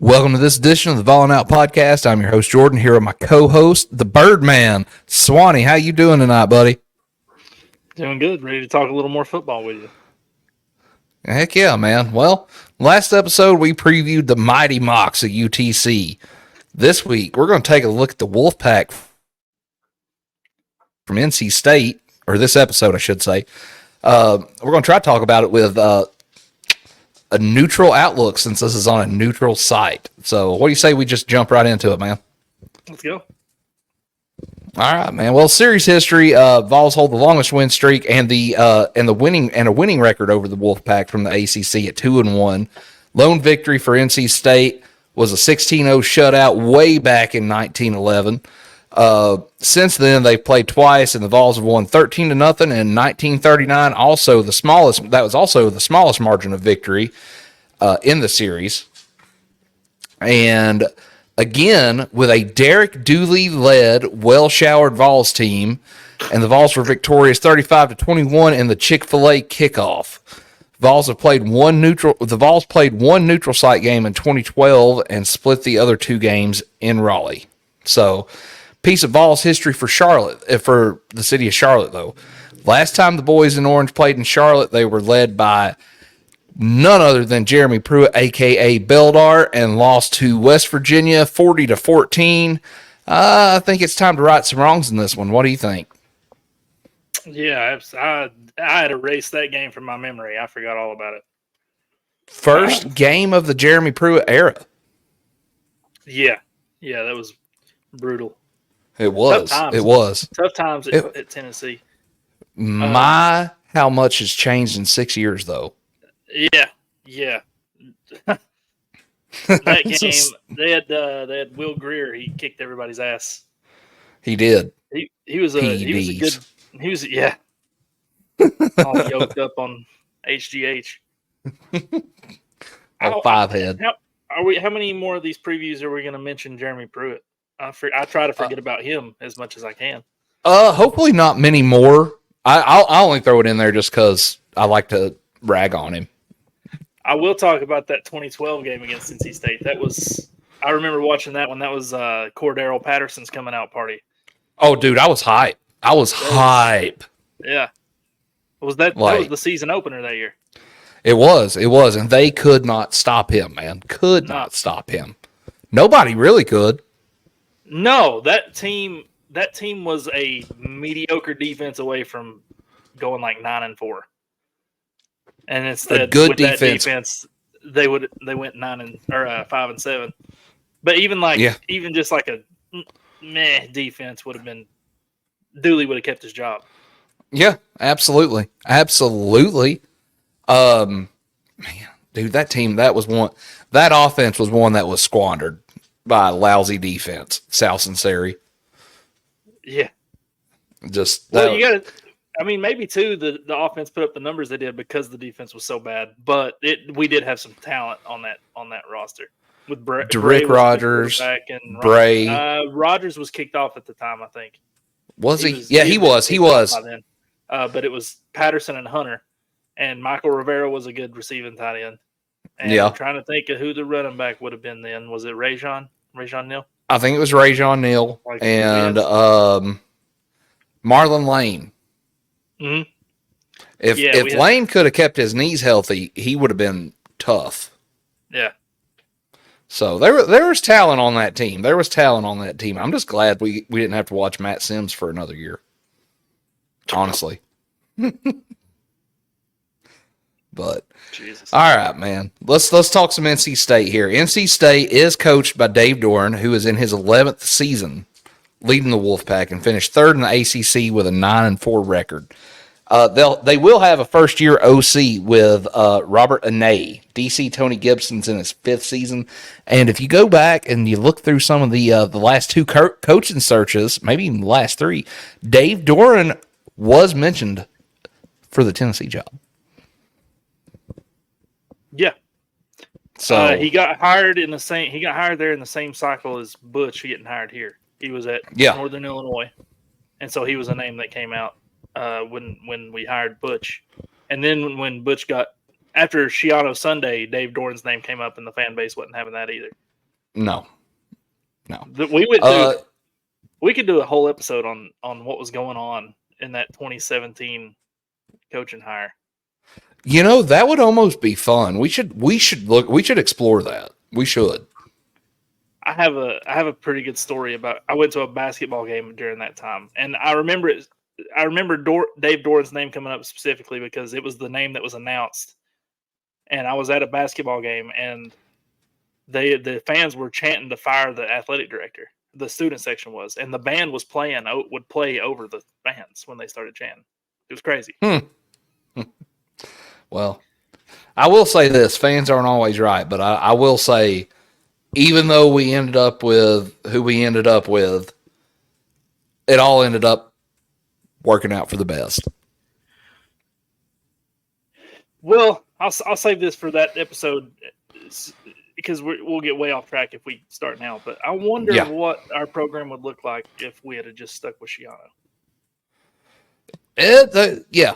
Welcome to this edition of the Vols and Out podcast. I'm your host Jordan, here with my co-host, the Birdman, Swanee. How you doing tonight, buddy? Doing good. Ready to talk a little more football with you. Heck yeah, man. Well, last episode we previewed the Mighty Mocs at UTC. This week we're going to take a look at the Wolfpack from NC State, or this episode I should say. We're going to try to talk about it with a neutral outlook, since this is on a neutral site. So what do you say we just jump right into it, man? Let's go. All right, man. Well, series history, Vols hold the longest win streak and a winning record over the Wolfpack from the ACC at 2-1. Lone victory for NC State was a 16-0 shutout way back in 1911. Since then, they've played twice, and the Vols have won 13-0 in 1939. That was also the smallest margin of victory in the series. And again, with a Derek Dooley-led, well-showered Vols team, and the Vols were victorious 35-21 in the Chick-fil-A kickoff. The Vols played one neutral site game in 2012 and split the other two games in Raleigh. So, piece of Vols history for the city of Charlotte, though. Last time the boys in orange played in Charlotte, they were led by none other than Jeremy Pruitt, a.k.a. Beldar, and lost to West Virginia 40-14. I think it's time to right some wrongs in this one. What do you think? Yeah, I had erased that game from my memory. I forgot all about it. First game of the Jeremy Pruitt era. Yeah, that was brutal. It was. Tough times at Tennessee. How much has changed in 6 years, though. Yeah. That game, they had Will Greer. He kicked everybody's ass. He did. He was all yoked up on HGH. Five head. How many more of these previews are we going to mention Jeremy Pruitt? I try to forget about him as much as I can. Hopefully not many more. I'll only throw it in there just because I like to rag on him. I will talk about that 2012 game against NC State. I remember watching that one. That was Cordero Patterson's coming out party. Oh, dude, I was hype. Yeah. That was the season opener that year. It was, and they could not stop him, man. Could not stop him. Nobody really could. No, that team was a mediocre defense away from going like 9-4. And instead, with that defense, they went 5-7. But even just like a meh defense would have been, Dooley would have kept his job. Yeah, absolutely. Man, dude, that offense was one that was squandered by a lousy defense. Sal Sinceri. Yeah. Maybe too, the offense put up the numbers they did because the defense was so bad. But we did have some talent on that roster with Rick Rogers, Bray. Rogers was kicked off at the time, I think. Was he? He was. By then. But it was Patterson and Hunter, and Michael Rivera was a good receiving tight end. And I'm trying to think of who the running back would have been then. Was it Rajon Neal? I think it was Rajon Neal and Marlon Lane. Mm-hmm. If Lane could have kept his knees healthy, he would have been tough. Yeah. So there was talent on that team. I'm just glad we didn't have to watch Matt Sims for another year. Honestly. But Jesus. All right, man. Let's talk some NC State here. NC State is coached by Dave Doran, who is in his 11th season leading the Wolfpack and finished third in the ACC with a 9-4 record. They will have a first-year OC with Robert Anay. DC Tony Gibson's in his 5th season. And if you go back and you look through some of the last two coaching searches, maybe even the last 3, Dave Doran was mentioned for the Tennessee job. Yeah. So he got hired there in the same cycle as Butch getting hired here. He was at Northern Illinois, and so he was a name that came out when we hired Butch. And then when Butch got after Shiano Sunday, Dave Doran's name came up, and the fan base wasn't having that either. No. We could do a whole episode on what was going on in that 2017 coaching hire. That would almost be fun. We should explore that. We should. I have a pretty good story about. I went to a basketball game during that time, and I remember it. I remember Dave Doran's name coming up specifically because it was the name that was announced. And I was at a basketball game, and the fans were chanting to fire the athletic director. The student section was, and the band would play over the fans when they started chanting. It was crazy. Well, I will say this: fans aren't always right, but I will say, even though we ended up with who we ended up with, it all ended up working out for the best. Well, I'll save this for that episode because we'll get way off track if we start now. But I wonder what our program would look like if we had just stuck with Schiano. Yeah.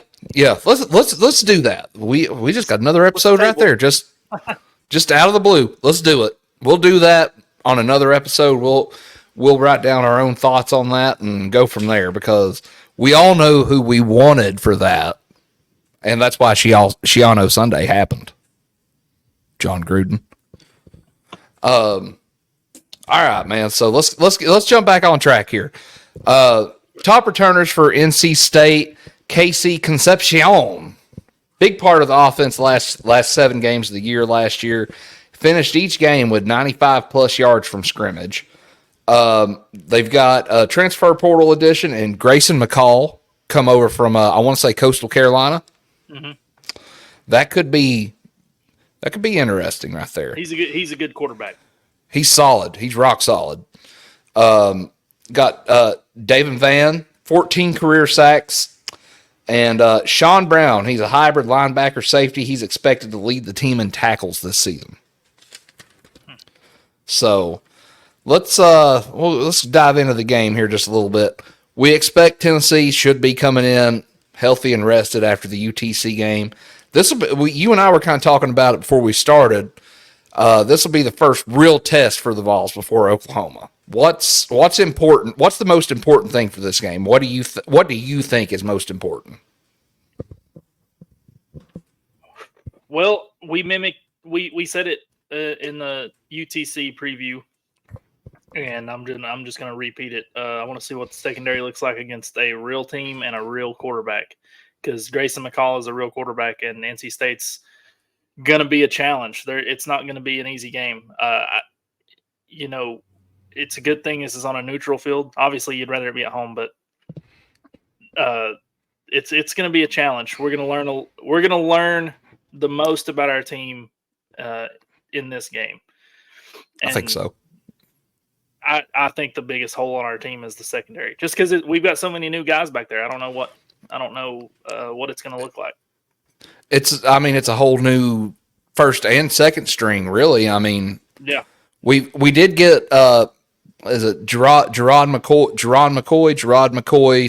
Let's do that. We just got another episode right there. Just out of the blue. Let's do it. We'll do that on another episode. We'll write down our own thoughts on that and go from there because we all know who we wanted for that. And that's why Schiano Sunday happened. John Gruden. All right, man. So let's jump back on track here. Top returners for NC State, KC Concepcion. Big part of the offense last 7 games of the year last year. Finished each game with 95 plus yards from scrimmage. They've got a transfer portal addition and Grayson McCall come over from I want to say Coastal Carolina. Mm-hmm. That could be interesting right there. He's a good quarterback. He's solid. He's rock solid. Got David Van, 14 career sacks, and Sean Brown. He's a hybrid linebacker safety. He's expected to lead the team in tackles this season. So let's dive into the game here just a little bit. We expect Tennessee should be coming in healthy and rested after the UTC game. You and I were kind of talking about it before we started. This will be the first real test for the Vols before Oklahoma. What's important? What's the most important thing for this game? What do you think is most important? Well, we said it in the UTC preview, and I'm just going to repeat it. I want to see what the secondary looks like against a real team and a real quarterback, because Grayson McCall is a real quarterback, and NC State's going to be a challenge. It's not going to be an easy game. It's a good thing this is on a neutral field. Obviously, you'd rather it be at home, but it's going to be a challenge. We're going to learn the most about our team in this game. And I think so. I think the biggest hole on our team is the secondary, just because we've got so many new guys back there. I don't know what it's going to look like. It's a whole new first and second string, really. I mean, yeah. We did get is it Gerard McCoy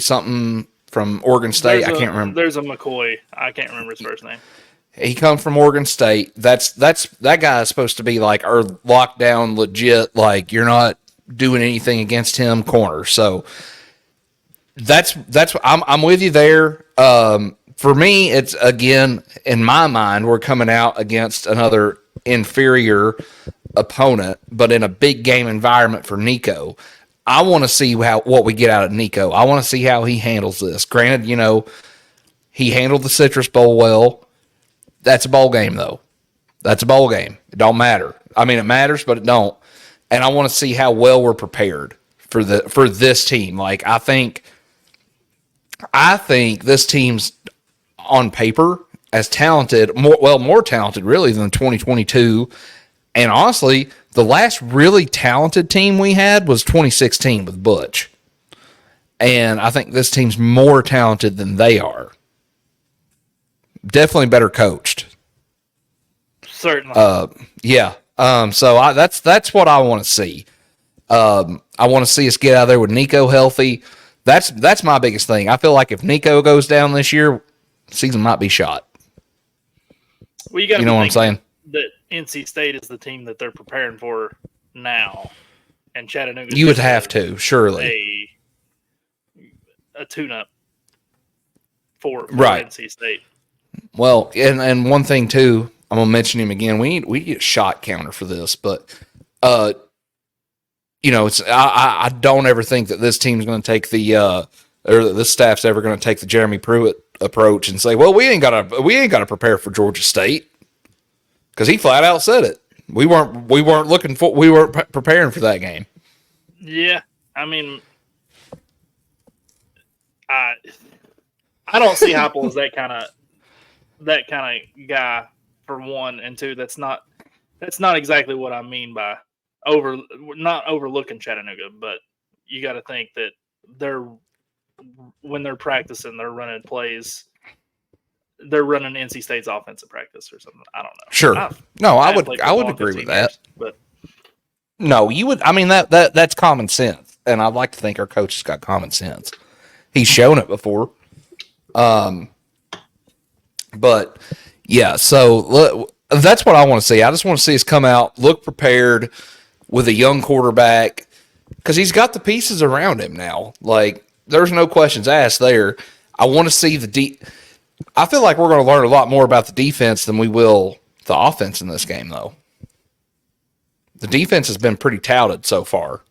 something from Oregon State? I can't remember. There's a McCoy. I can't remember his first name. He comes from Oregon State. That guy is supposed to be like our lockdown legit. Like you're not doing anything against him corner. So that's I'm with you there. For me, it's again in my mind we're coming out against another inferior opponent, but in a big game environment for Nico. I want to see what we get out of Nico. I want to see how he handles this. Granted, he handled the Citrus Bowl well. That's a bowl game, though. That's a bowl game. It don't matter. I mean, it matters, but it don't. And I want to see how well we're prepared for this team. Like, I think this team's on paper as talented, more talented really than 2022. And honestly, the last really talented team we had was 2016 with Butch. And I think this team's more talented than they are. Definitely better coached. Certainly. Yeah. So that's what I want to see. I want to see us get out of there with Nico healthy. That's my biggest thing. I feel like if Nico goes down this year, season might be shot. Well, you know what I'm saying? That NC State is the team that they're preparing for now, and Chattanooga. You would have to, surely. A tune-up for NC State. Well, and one thing too, I'm gonna mention him again. We need a shot counter for this, but it's I don't ever think that this team's going to take the or that this staff's ever going to take the Jeremy Pruitt approach and say, well, we ain't got to prepare for Georgia State, because he flat out said it. We weren't preparing for that game. Yeah, I mean, I don't see Heupel as that kind of guy, for one, and two, that's not exactly what I mean by not overlooking Chattanooga, but you got to think that when they're practicing, they're running plays. They're running NC State's offensive practice or something. I don't know. Sure. I would agree with that. But no, you would. I mean, that's common sense, and I'd like to think our coach has got common sense. He's shown it before. But yeah, so that's what I want to see. I just want to see us come out, look prepared with a young quarterback, because he's got the pieces around him now. Like, there's no questions asked there. I want to see I feel like we're going to learn a lot more about the defense than we will the offense in this game, though. The defense has been pretty touted so far.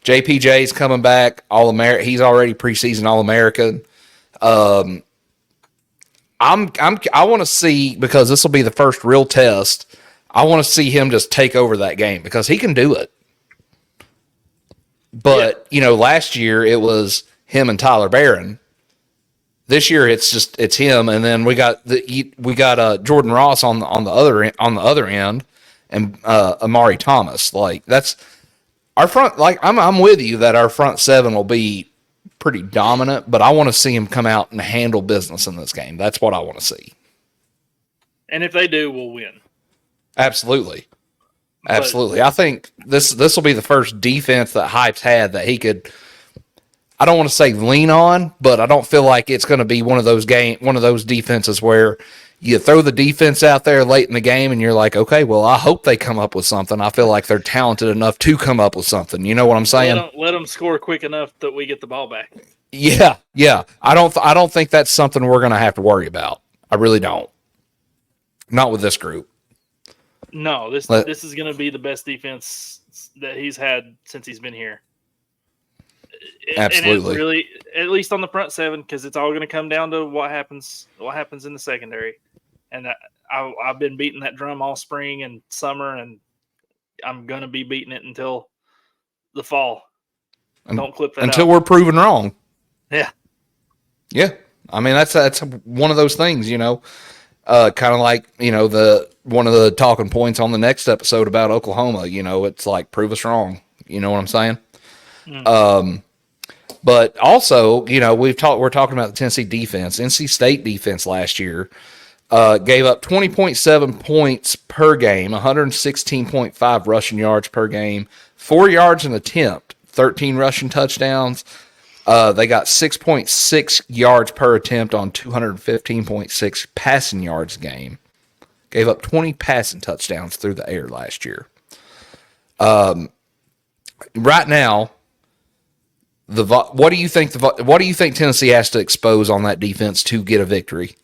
JPJ's coming back, All-American. He's already preseason All-American. I want to see, because this will be the first real test, I want to see him just take over that game, because he can do it. But, last year it was him and Tyler Barron. This year it's him, and then we got Jordan Ross on the other end, and Amari Thomas. Like, that's our front. Like, I'm with you that our front seven will be pretty dominant, but I want to see him come out and handle business in this game. That's what I want to see. And if they do, we'll win. Absolutely. I think this will be the first defense that Hype's had that he could, I don't want to say lean on, but I don't feel like it's going to be one of those defenses where you throw the defense out there late in the game and you're like, okay, well, I hope they come up with something. I feel like they're talented enough to come up with something. You know what I'm saying? Let them score quick enough that we get the ball back. Yeah. I don't think that's something we're going to have to worry about. I really don't. Not with this group. No, this is going to be the best defense that he's had since he's been here. Absolutely. And really, at least on the front seven, because it's all going to come down to what happens in the secondary. And I've been beating that drum all spring and summer, and I'm going to be beating it until the fall. Don't clip that until out. We're proven wrong. Yeah. Yeah. I mean, that's one of those things, kind of like, one of the talking points on the next episode about Oklahoma, it's like, prove us wrong. You know what I'm saying? Mm-hmm. But also, we're talking about the Tennessee defense. NC State defense last year gave up 20.7 points per game, 116.5 rushing yards per game, 4 yards an attempt, 13 rushing touchdowns. They got 6.6 yards per attempt on 215.6 passing yards a game. Gave up 20 passing touchdowns through the air last year. Right now, what do you think Tennessee has to expose on that defense to get a victory?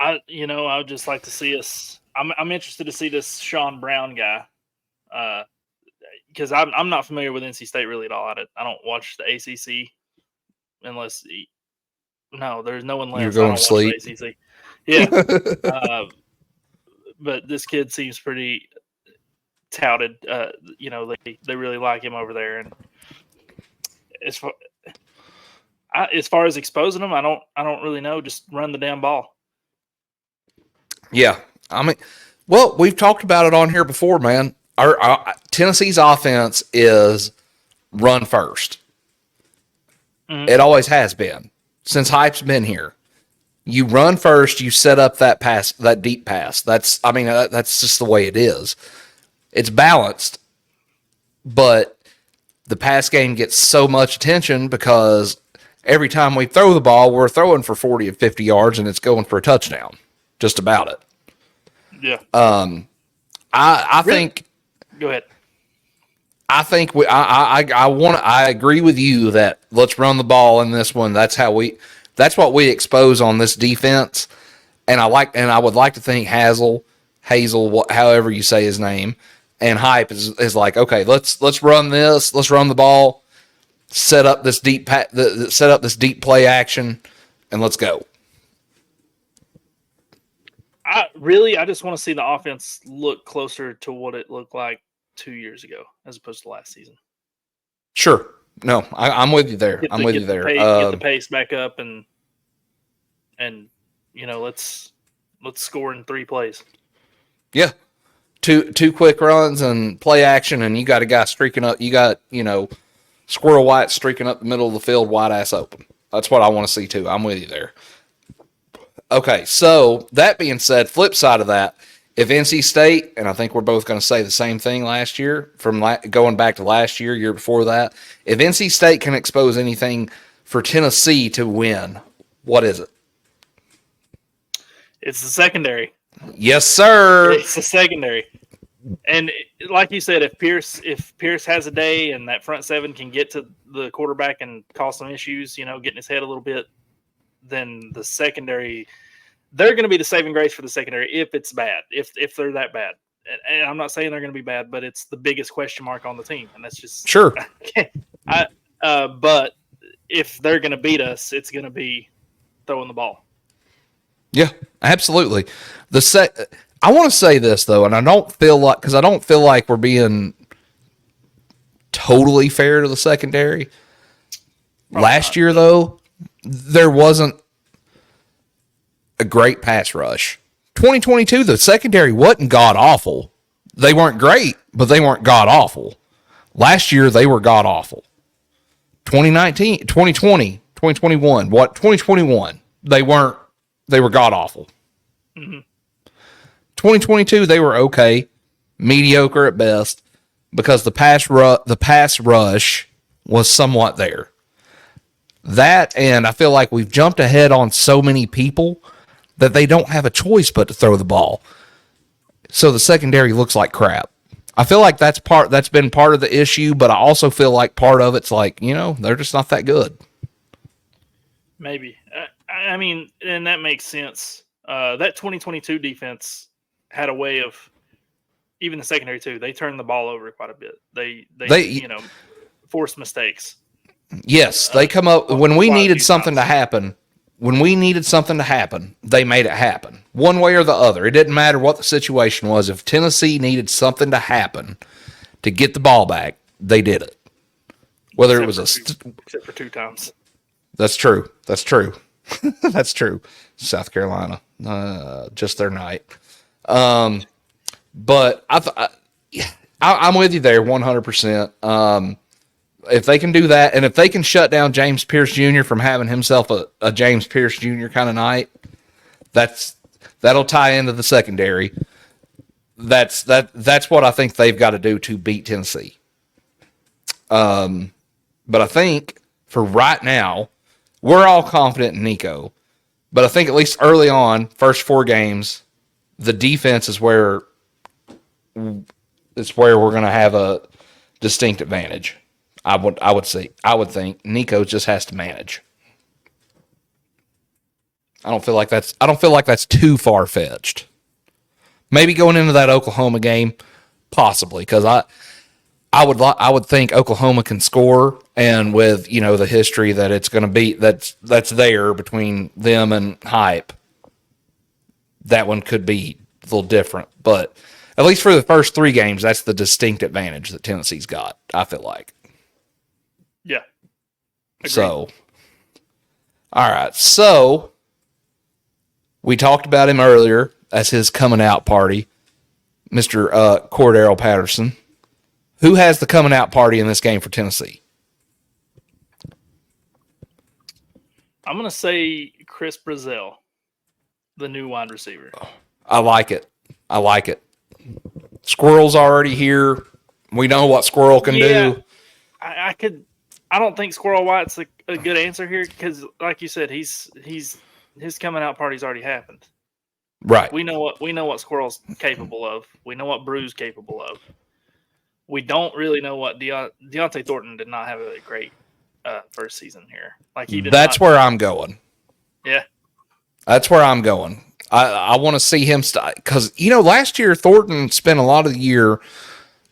I would just like to see us. I'm interested to see this Sean Brown guy, because I'm not familiar with NC State really at all. I don't watch the ACC unless there's no one left. You're going to sleep. ACC. Yeah, but this kid seems pretty touted. They really like him over there, and as far as exposing him, I don't really know. Just run the damn ball. Yeah, I mean, well, we've talked about it on here before, man. Our Tennessee's offense is run first. Mm-hmm. It always has been since Hype's been here. You run first, you set up that pass, that deep pass. That's just the way it is. It's balanced, but the pass game gets so much attention because every time we throw the ball, we're throwing for 40 and 50 yards, and it's going for a touchdown. just about it. Yeah. I think. Go ahead. I think I agree with you that let's run the ball in this one. That's what we expose on this defense. And I would like to think Hazel, however you say his name, and Hype is like, okay, let's run this. Let's run the ball. Set up this deep play action, and let's go. I just want to see the offense look closer to what it looked like 2 years ago, as opposed to last season. Sure, no, I'm with you there. Get the pace back up, and let's score in 3 plays. Yeah, two quick runs and play action, and you got a guy streaking up. You got Squirrel White streaking up the middle of the field, wide ass open. That's what I want to see too. I'm with you there. Okay, so that being said, flip side of that, if NC State, and I think we're both going to say the same thing last year, going back to last year before that, if NC State can expose anything for Tennessee to win, what is it? It's the secondary. Yes, sir. It's the secondary. And like you said, if Pierce has a day and that front seven can get to the quarterback and cause some issues, getting his head a little bit, then the secondary, they're going to be the saving grace for the secondary if it's bad, if they're that bad. And I'm not saying they're going to be bad, but it's the biggest question mark on the team, and that's just sure. But if they're going to beat us, it's going to be throwing the ball. Yeah, absolutely. I want to say this though, and I don't feel like we're being totally fair to the secondary. Last year though, there wasn't a great pass rush. 2022, the secondary wasn't god awful. They weren't great, but they weren't god awful. Last year, they were god awful. 2019, 2020, 2021, 2021, they were god awful. Mm-hmm. 2022, they were okay, mediocre at best, because the pass rush was somewhat there. That, and I feel like we've jumped ahead on so many people that they don't have a choice but to throw the ball. So the secondary looks like crap. I feel like that's been part of the issue, but I also feel like part of it's like, they're just not that good. Maybe. I mean, and that makes sense. That 2022 defense had a way of, even the secondary too, they turned the ball over quite a bit. They forced mistakes. Yes, they come up when we needed something to happen. When we needed something to happen, they made it happen. One way or the other. It didn't matter what the situation was. If Tennessee needed something to happen to get the ball back, they did it. Whether except for 2 times. That's true. That's true. That's true. South Carolina, just their night. But I'm with you there 100%. If they can do that, and if they can shut down James Pierce Jr. from having himself a James Pierce Jr. kind of night, that'll tie into the secondary. That's what I think they've got to do to beat Tennessee. But I think for right now, we're all confident in Nico. But I think at least early on, first 4 games, the defense is where we're going to have a distinct advantage. I would think Nico just has to manage. I don't feel like that's too far fetched. Maybe going into that Oklahoma game, possibly, because I would think Oklahoma can score, and with the history that it's going to be that's there between them and Hype, that one could be a little different. But at least for the first 3 games, that's the distinct advantage that Tennessee's got. I feel like. Yeah. Agreed. So, all right. So, we talked about him earlier as his coming out party, Mr. Cordero Patterson. Who has the coming out party in this game for Tennessee? I'm going to say Chris Brazil, the new wide receiver. I like it. Squirrel's already here. We know what Squirrel can do. I don't think Squirrel White's a good answer here because, like you said, his coming out party's already happened. Right. We know what Squirrel's capable of. We know what Brew's capable of. We don't really know what Deontay Thornton did not have a great first season here. Like he did. That's where I'm going. Yeah. That's where I'm going. I want to see him because last year Thornton spent a lot of the year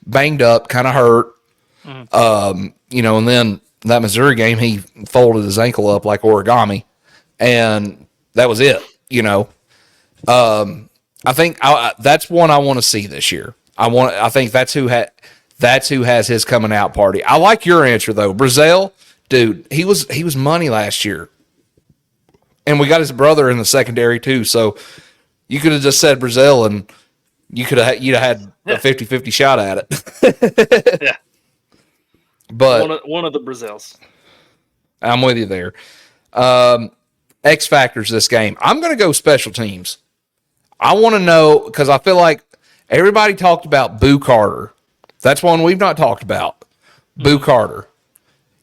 banged up, kind of hurt. Mm-hmm. And then that Missouri game he folded his ankle up like origami, and that was it. I think that's one I want to see this year. I think that's who has his coming out party. I like your answer though, Brazil, dude. He was money last year. And we got his brother in the secondary too, so you could have just said Brazil, and you'd have had a 50-50 shot at it. Yeah, but one of the Brazils. I'm with you there. X factors this game. I'm going to go special teams. I want to know because I feel like everybody talked about Boo Carter. That's one we've not talked about. Boo Carter.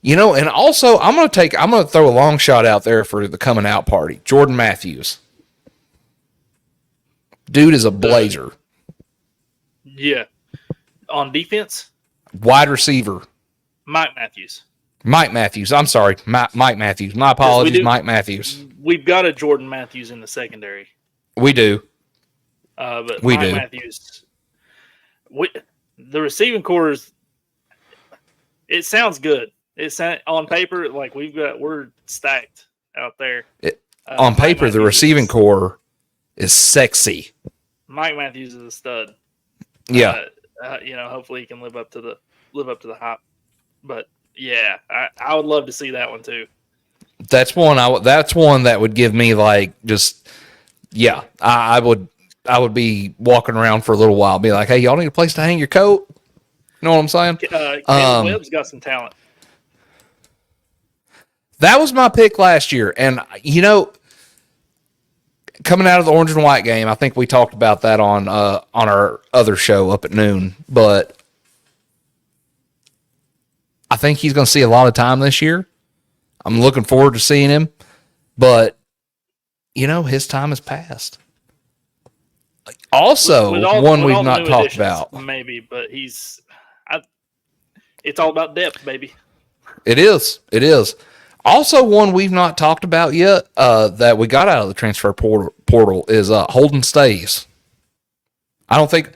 And also I'm going to throw a long shot out there for the coming out party. Jordan Matthews. Dude is a blazer. Yeah. On defense? Wide receiver. Mike Matthews. I'm sorry. Mike Matthews. My apologies, Mike Matthews. We've got a Jordan Matthews in the secondary. We do. But Mike Matthews. The receiving core it sounds good. It's on paper, like we're stacked out there. On paper, the receiving core is sexy. Mike Matthews is a stud. Yeah. Hopefully he can live up to the hype. But yeah, I would love to see that one too. That's one that would give me I would be walking around for a little while, be like, hey, y'all need a place to hang your coat. You know what I'm saying? Caleb Webb's got some talent. That was my pick last year. And, coming out of the orange and white game, I think we talked about that on our other show up at noon. But I think he's going to see a lot of time this year. I'm looking forward to seeing him. But, his time has passed. Also, one we've not talked about. Maybe, but it's all about depth, baby. It is. Also, one we've not talked about yet that we got out of the transfer portal is Holden Stays. I don't think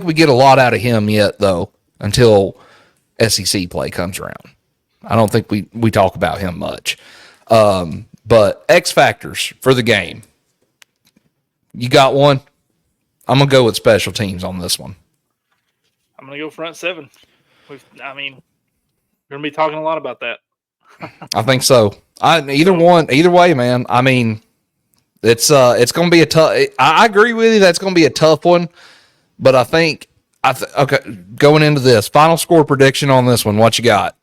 we get a lot out of him yet, though, until SEC play comes around. I don't think we talk about him much. But X factors for the game. You got one? I'm going to go with special teams on this one. I'm going to go front seven. We're going to be talking a lot about that. I think so. Either way, man. I mean, it's going to be a tough. I agree with you. That's going to be a tough one. But I think okay. Going into this final score prediction on this one, what you got?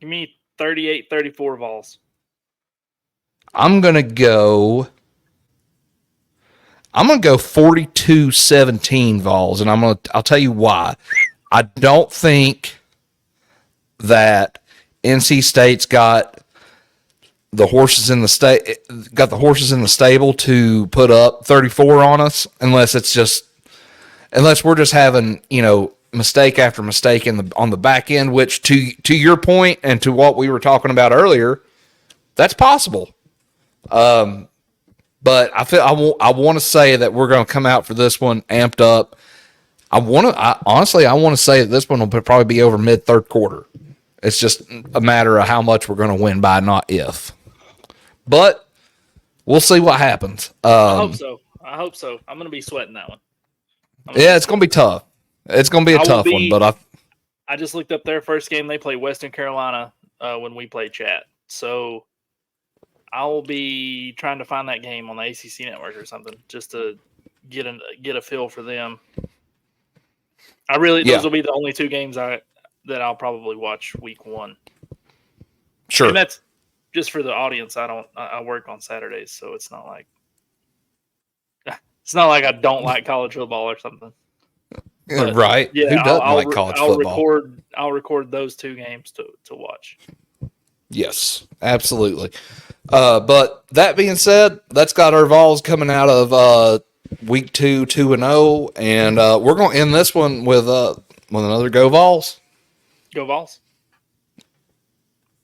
Give me 38-34 Vols. I'm gonna go 42-17 Vols, and I'll tell you why. I don't think that NC State's got the horses in the stable to put up 34 on us, unless we're just having mistake after mistake on the back end. Which to your point and to what we were talking about earlier, that's possible. But I want to say that we're going to come out for this one amped up. Honestly, I want to say that this one will probably be over mid third quarter. It's just a matter of how much we're going to win by, not if. But we'll see what happens. I hope so. I'm going to be sweating that one. It's going to be tough. It's going to be a tough one. But I just looked up their first game. They played Western Carolina when we played Chat. So I will be trying to find that game on the ACC network or something just to get a feel for them. Those will be the only two games that I'll probably watch week one. Sure. And that's just for the audience. I work on Saturdays, so it's not like I don't like college football or something. But, right. Yeah, who doesn't like college football? I'll record those two games to watch. Yes, absolutely. But that being said, that's got our Vols coming out of week 2, 2-0, and we're going to end this one with another Go Vols. Go Vols.